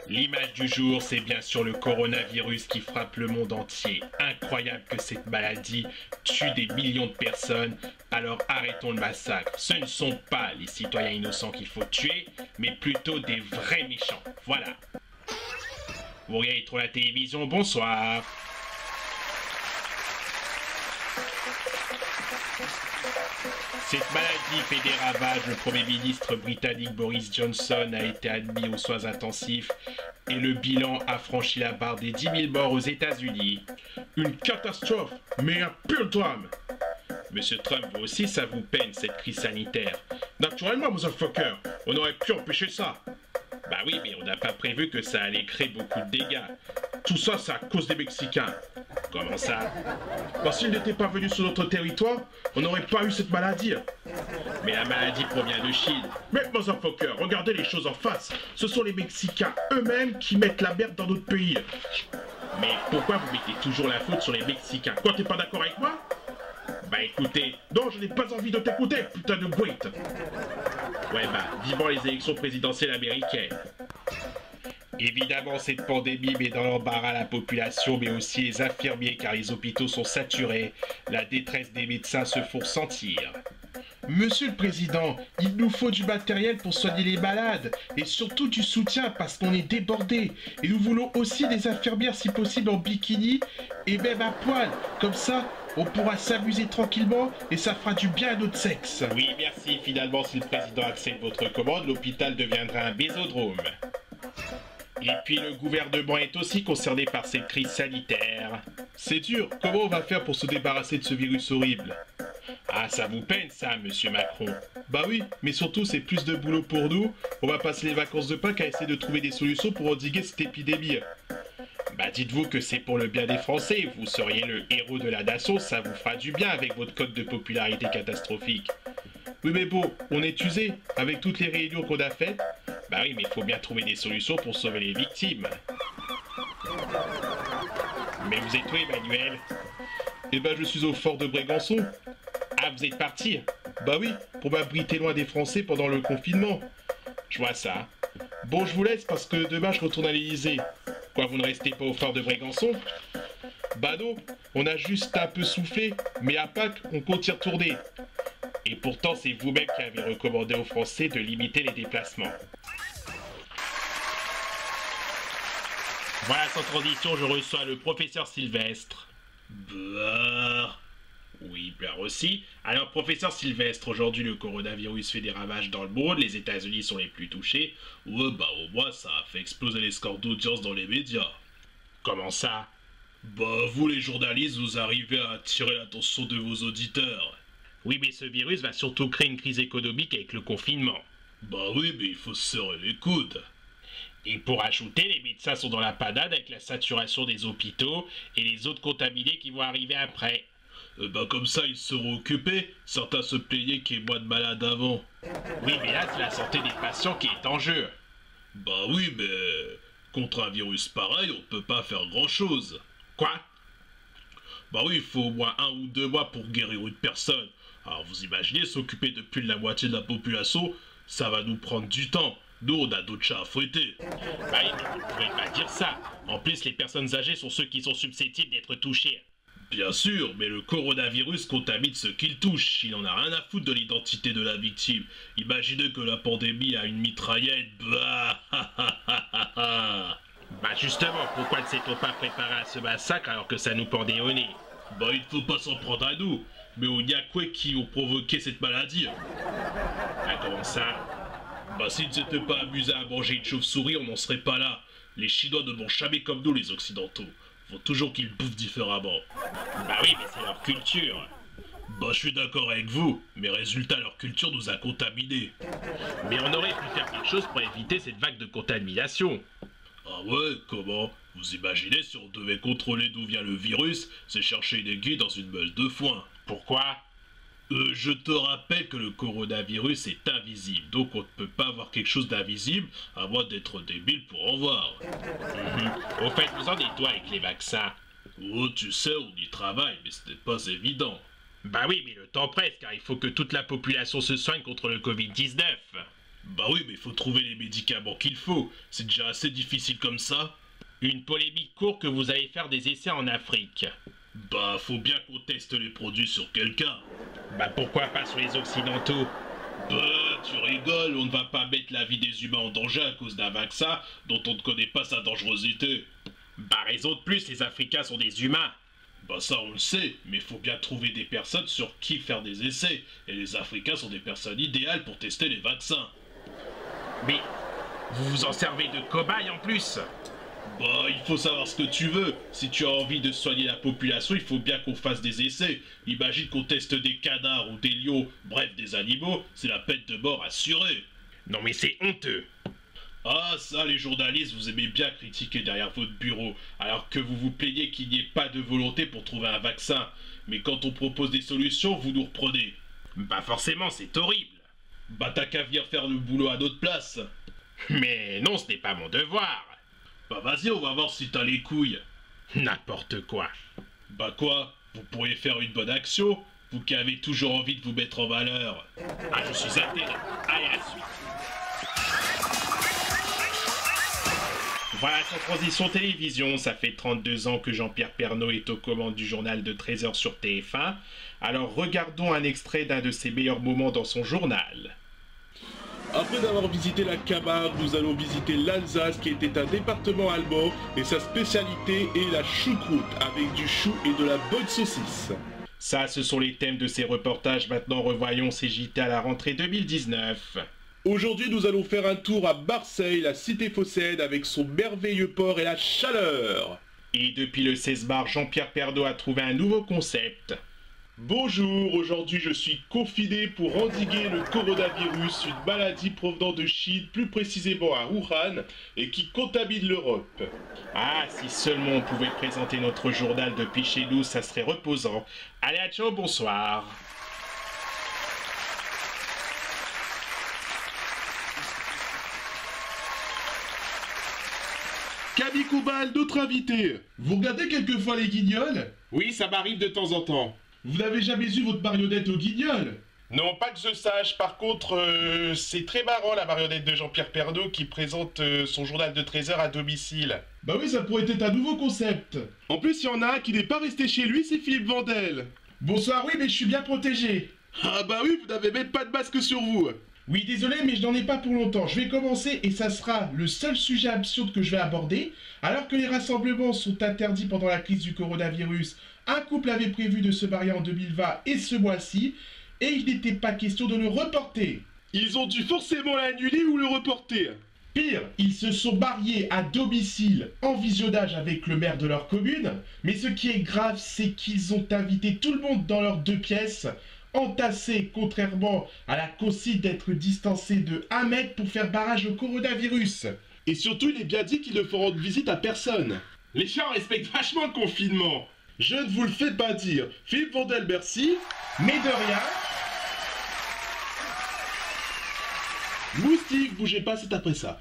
L'image du jour, c'est bien sûr le coronavirus qui frappe le monde entier. Incroyable que cette maladie tue des millions de personnes, alors arrêtons le massacre. Ce ne sont pas les citoyens innocents qu'il faut tuer, mais plutôt des vrais méchants. Voilà. Vous regardez trop la télévision, bonsoir. Cette maladie fait des ravages. Le Premier ministre britannique Boris Johnson a été admis aux soins intensifs et le bilan a franchi la barre des 10 000 morts aux États-Unis. Une catastrophe, mais un pur drame. Monsieur Trump, vous aussi, ça vous peine, cette crise sanitaire. Naturellement, motherfucker, on aurait pu empêcher ça. Bah oui, mais on n'a pas prévu que ça allait créer beaucoup de dégâts. Tout ça, c'est à cause des Mexicains. Comment ça? Parce qu'ils n'étaient pas venus sur notre territoire, on n'aurait pas eu cette maladie. Mais la maladie provient de Chine. Mais motherfucker, regardez les choses en face. Ce sont les Mexicains eux-mêmes qui mettent la merde dans notre pays. Mais pourquoi vous mettez toujours la faute sur les Mexicains? Quoi, t'es pas d'accord avec moi? Bah écoutez, non, je n'ai pas envie de t'écouter, putain de great. Ouais bah, vivant les élections présidentielles américaines. Évidemment, cette pandémie met dans l'embarras la population, mais aussi les infirmiers, car les hôpitaux sont saturés. La détresse des médecins se font sentir. Monsieur le Président, il nous faut du matériel pour soigner les malades, et surtout du soutien parce qu'on est débordés. Et nous voulons aussi des infirmières si possible en bikini, et même à poil. Comme ça, on pourra s'amuser tranquillement, et ça fera du bien à notre sexe. Oui, merci. Finalement, si le Président accepte votre commande, l'hôpital deviendra un bésodrome. Et puis le gouvernement est aussi concerné par cette crise sanitaire. C'est dur, comment on va faire pour se débarrasser de ce virus horrible? Ah, ça vous peine ça, monsieur Macron? Bah oui, mais surtout c'est plus de boulot pour nous. On va passer les vacances de Pâques à essayer de trouver des solutions pour endiguer cette épidémie. Bah dites-vous que c'est pour le bien des Français, vous seriez le héros de la nation, ça vous fera du bien avec votre cote de popularité catastrophique. Oui mais bon, on est usé, avec toutes les réunions qu'on a faites. Bah oui, mais il faut bien trouver des solutions pour sauver les victimes. Mais vous êtes où, Emmanuel? Eh ben, je suis au fort de Brégançon. Ah, vous êtes parti? Bah oui, pour m'abriter loin des Français pendant le confinement. Je vois ça. Bon, je vous laisse parce que demain je retourne à l'Élysée. Quoi, vous ne restez pas au fort de Brégançon? Bah non, on a juste un peu soufflé, mais à Pâques, on compte y retourner. Et pourtant, c'est vous-même qui avez recommandé aux Français de limiter les déplacements. Voilà, sans transition, je reçois le professeur Sylvestre. Bah... Oui, Blair aussi. Alors, professeur Sylvestre, aujourd'hui le coronavirus fait des ravages dans le monde, les États-Unis sont les plus touchés. Ouais, bah au moins ça a fait exploser les scores d'audience dans les médias. Comment ça? Bah, vous les journalistes, vous arrivez à attirer l'attention de vos auditeurs. Oui, mais ce virus va surtout créer une crise économique avec le confinement. Bah oui, mais il faut se serrer les coudes. Et pour ajouter, les médecins sont dans la panade avec la saturation des hôpitaux et les autres contaminés qui vont arriver après. Bah comme ça, ils seront occupés. Certains se plaignaient qu'il y ait moins de malades avant. Oui, mais là, c'est la santé des patients qui est en jeu. Bah oui, mais contre un virus pareil, on peut pas faire grand-chose. Quoi? Bah oui, il faut au moins 1 ou 2 mois pour guérir une personne. Alors vous imaginez, s'occuper de plus de la moitié de la population, ça va nous prendre du temps. Nous, on a d'autres chats à fouetter. Bah oui, mais vous ne pouvez pas dire ça. En plus, les personnes âgées sont ceux qui sont susceptibles d'être touchés. Bien sûr, mais le coronavirus contamine ceux qu'il touche. Il en a rien à foutre de l'identité de la victime. Imaginez que la pandémie a une mitraillette. Bah, bah justement, pourquoi ne s'est-on pas préparé à ce massacre alors que ça nous pendait au nez? Bah il ne faut pas s'en prendre à nous. Mais aux Nyakwe qui ont provoqué cette maladie. Ah comment ça? Bah s'ils ne s'étaient pas amusés à manger une chauve-souris, on n'en serait pas là. Les Chinois ne mangent jamais comme nous les Occidentaux. Faut toujours qu'ils bouffent différemment. Bah oui, mais c'est leur culture. Bah je suis d'accord avec vous, mais résultat leur culture nous a contaminés. Mais on aurait pu faire quelque chose pour éviter cette vague de contamination. Ah ouais, comment? Vous imaginez si on devait contrôler d'où vient le virus, c'est chercher une aiguille dans une meule de foin. Pourquoi? Je te rappelle que le coronavirus est invisible, donc on ne peut pas voir quelque chose d'invisible, à moins d'être débile pour en voir. Au fait, vous en êtes toi avec les vaccins? Oh, tu sais, on y travaille, mais ce n'est pas évident. Bah oui, mais le temps presse, car il faut que toute la population se soigne contre le Covid-19. Bah oui, mais il faut trouver les médicaments qu'il faut. C'est déjà assez difficile comme ça. Une polémique court que vous allez faire des essais en Afrique. Bah, faut bien qu'on teste les produits sur quelqu'un. Bah pourquoi pas sur les Occidentaux? Bah, tu rigoles, on ne va pas mettre la vie des humains en danger à cause d'un vaccin dont on ne connaît pas sa dangerosité. Bah raison de plus, les Africains sont des humains. Bah ça on le sait, mais faut bien trouver des personnes sur qui faire des essais. Et les Africains sont des personnes idéales pour tester les vaccins. Mais vous vous en servez de cobayes en plus. Bah, il faut savoir ce que tu veux. Si tu as envie de soigner la population, il faut bien qu'on fasse des essais. Imagine qu'on teste des canards ou des lions, bref des animaux, c'est la peine de mort assurée. Non mais c'est honteux. Ah ça, les journalistes, vous aimez bien critiquer derrière votre bureau, alors que vous vous plaignez qu'il n'y ait pas de volonté pour trouver un vaccin. Mais quand on propose des solutions, vous nous reprenez. Bah forcément, c'est horrible. Bah t'as qu'à venir faire le boulot à notre place. Mais non, ce n'est pas mon devoir. Bah vas-y, on va voir si t'as les couilles. N'importe quoi. Bah quoi? Vous pourriez faire une bonne action, vous qui avez toujours envie de vous mettre en valeur. Ah, je suis atterré. Allez, à la suite. Voilà, sans transition télévision, ça fait 32 ans que Jean-Pierre Pernaut est aux commandes du journal de 13h sur TF1. Alors regardons un extrait d'un de ses meilleurs moments dans son journal. Après avoir visité la Camargue, nous allons visiter l'Alsace qui était un département allemand et sa spécialité est la choucroute avec du chou et de la bonne saucisse. Ça, ce sont les thèmes de ces reportages. Maintenant, revoyons ces JT à la rentrée 2019. Aujourd'hui, nous allons faire un tour à Marseille, la cité phocéenne avec son merveilleux port et la chaleur. Et depuis le 16 mars, Jean-Pierre Pernaut a trouvé un nouveau concept. Bonjour, aujourd'hui je suis confiné pour endiguer le coronavirus, une maladie provenant de Chine, plus précisément à Wuhan, et qui contamine l'Europe. Ah, si seulement on pouvait présenter notre journal depuis chez nous, ça serait reposant. Allez, à ciao, bonsoir. Camille Combal, notre invité. Vous regardez quelquefois les Guignols? Oui, ça m'arrive de temps en temps. Vous n'avez jamais eu votre marionnette aux Guignols? Non, pas que je sache. Par contre, c'est très marrant la marionnette de Jean-Pierre Pernaut qui présente son journal de 13h à domicile. Bah oui, ça pourrait être un nouveau concept. En plus, il y en a un qui n'est pas resté chez lui, c'est Philippe Vandel. Bonsoir, oui, mais je suis bien protégé. Ah bah oui, vous n'avez même pas de masque sur vous. Oui, désolé, mais je n'en ai pas pour longtemps. Je vais commencer et ça sera le seul sujet absurde que je vais aborder. Alors que les rassemblements sont interdits pendant la crise du coronavirus, un couple avait prévu de se marier en 2020 et ce mois-ci, et il n'était pas question de le reporter. Ils ont dû forcément l'annuler ou le reporter. Pire, ils se sont mariés à domicile en visionnage avec le maire de leur commune, mais ce qui est grave, c'est qu'ils ont invité tout le monde dans leurs 2 pièces, entassés contrairement à la consigne d'être distancés de 1 mètre pour faire barrage au coronavirus. Et surtout, il est bien dit qu'ils ne feront de visite à personne. Les gens respectent vachement le confinement. Je ne vous le fais pas dire. Philippe Vandel, merci. Mais de rien. Moustique, bougez pas, c'est après ça.